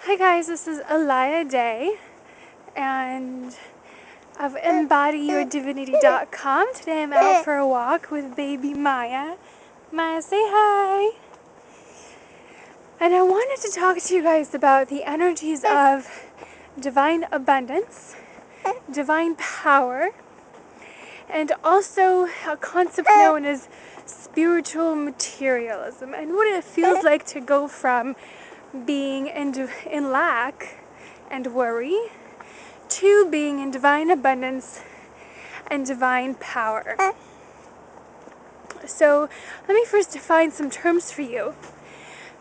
Hi guys, this is Alaya Day and of EmbodyYourDivinity.com. Today I'm out for a walk with baby Maya. Maya, say hi! And I wanted to talk to you guys about the energies of divine abundance, divine power, and also a concept known as spiritual materialism and what it feels like to go from being in lack and worry to being in divine abundance and divine power. So let me first define some terms for you.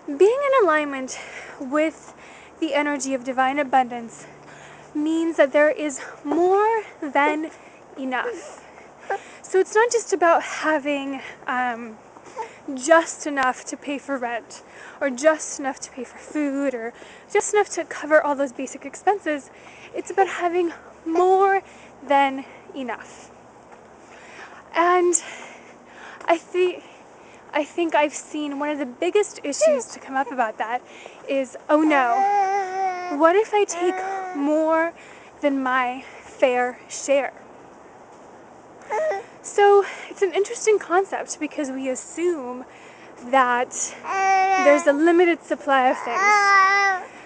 Being in alignment with the energy of divine abundance means that there is more than enough. So it's not just about having just enough to pay for rent, or just enough to pay for food, or just enough to cover all those basic expenses. It's about having more than enough. And I think I've seen one of the biggest issues to come up about that is, oh no, what if I take more than my fair share? So it's an interesting concept because we assume that there's a limited supply of things.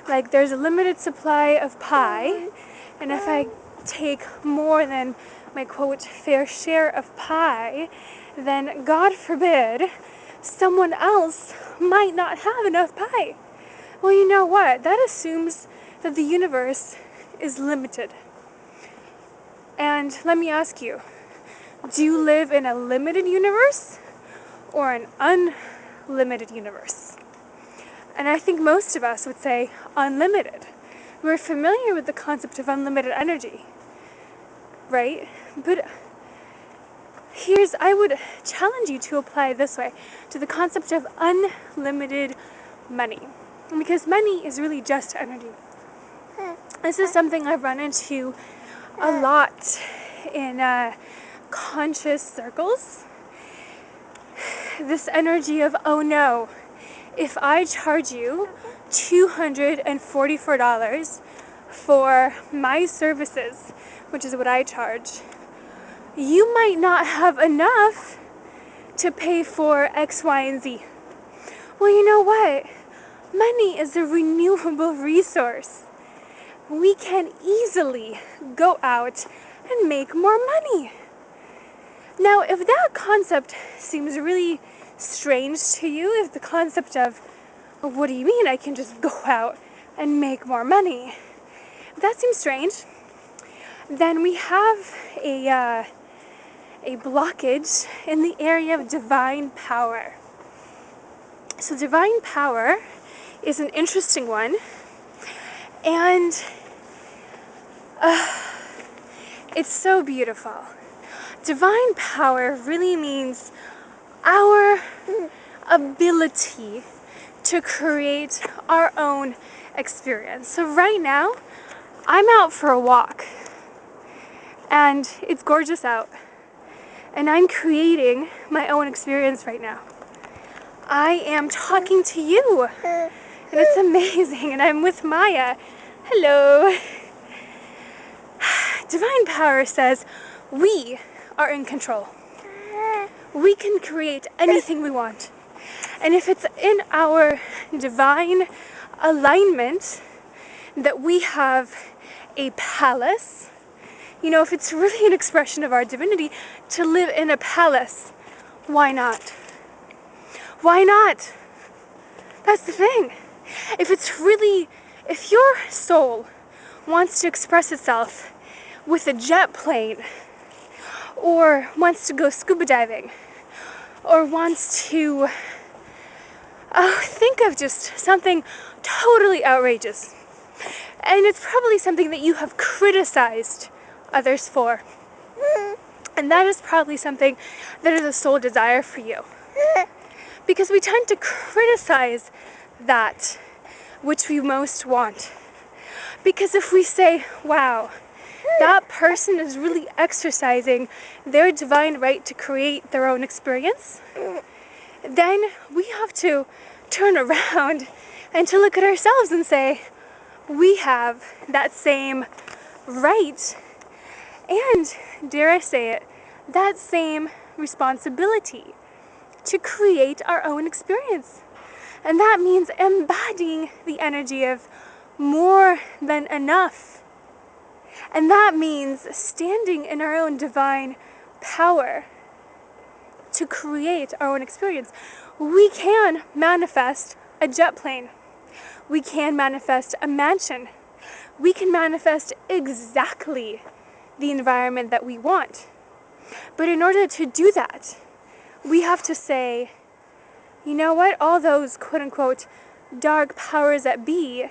Like there's a limited supply of pie, and if I take more than my quote fair share of pie, then God forbid someone else might not have enough pie. Well, you know what? That assumes that the universe is limited. And let me ask you, do you live in a limited universe or an unlimited universe? And I think most of us would say unlimited. We're familiar with the concept of unlimited energy, right? But I would challenge you to apply it this way, to the concept of unlimited money. Because money is really just energy. This is something I've run into a lot in conscious circles. This energy of, oh no, if I charge you $244 for my services, which is what I charge, you might not have enough to pay for X, Y, and Z. Well, you know what? Money is a renewable resource. We can easily go out and make more money. Now, if that concept seems really strange to you, if the concept of, what do you mean I can just go out and make more money? If that seems strange, then we have a blockage in the area of divine power. So divine power is an interesting one, and it's so beautiful. Divine power really means our ability to create our own experience. So right now, I'm out for a walk, and it's gorgeous out, and I'm creating my own experience right now. I am talking to you, and it's amazing, and I'm with Maya. Hello. Divine power says we are in control. We can create anything we want. And if it's in our divine alignment that we have a palace, you know, if it's really an expression of our divinity to live in a palace, why not? Why not? That's the thing. If your soul wants to express itself with a jet plane, or wants to go scuba diving, or wants to think of just something totally outrageous, and it's probably something that you have criticized others for, and that is probably something that is a soul desire for you, because we tend to criticize that which we most want. Because if we say, wow, that person is really exercising their divine right to create their own experience, then we have to turn around and to look at ourselves and say, we have that same right and, dare I say it, that same responsibility to create our own experience. And that means embodying the energy of more than enough. And that means standing in our own divine power to create our own experience. We can manifest a jet plane. We can manifest a mansion. We can manifest exactly the environment that we want. But in order to do that, we have to say, you know what? All those quote-unquote dark powers that be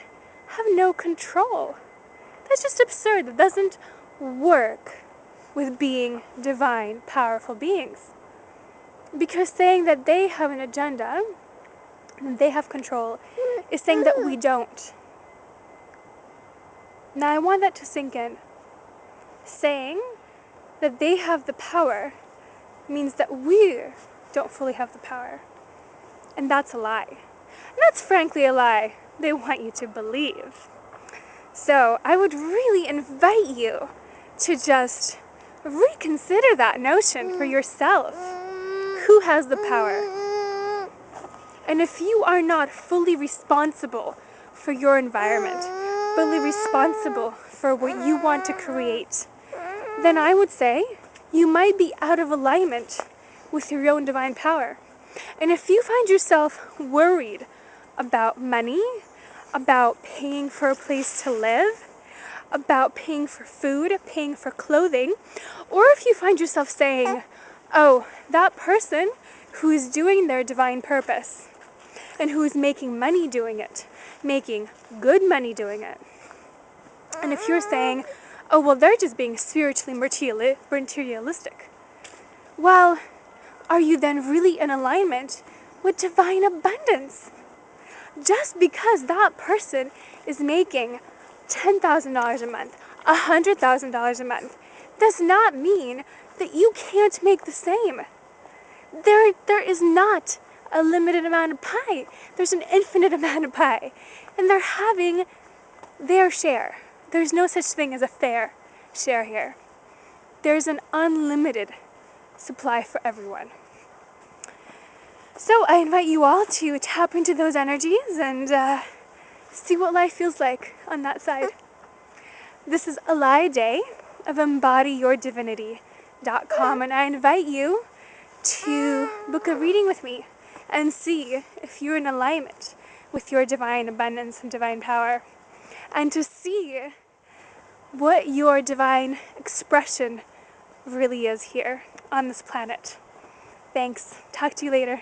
have no control. That's just absurd. That doesn't work with being divine, powerful beings. Because saying that they have an agenda and they have control is saying that we don't. Now I want that to sink in. Saying that they have the power means that we don't fully have the power. And that's a lie. And that's frankly a lie they want you to believe. So I would really invite you to just reconsider that notion for yourself. Who has the power? And if you are not fully responsible for your environment, fully responsible for what you want to create, then I would say you might be out of alignment with your own divine power. And if you find yourself worried about money, about paying for a place to live, about paying for food, paying for clothing, or if you find yourself saying, oh, that person who is doing their divine purpose and who is making money doing it, making good money doing it, and if you're saying, oh, well, they're just being spiritually materialistic, well, are you then really in alignment with divine abundance? Just because that person is making $10,000 a month, $100,000 a month, does not mean that you can't make the same. There is not a limited amount of pie. There's an infinite amount of pie. And they're having their share. There's no such thing as a fair share here. There's an unlimited supply for everyone. So I invite you all to tap into those energies and see what life feels like on that side. This is Alaya Day of EmbodyYourDivinity.com, and I invite you to book a reading with me and see if you're in alignment with your divine abundance and divine power, and to see what your divine expression really is here on this planet. Thanks. Talk to you later.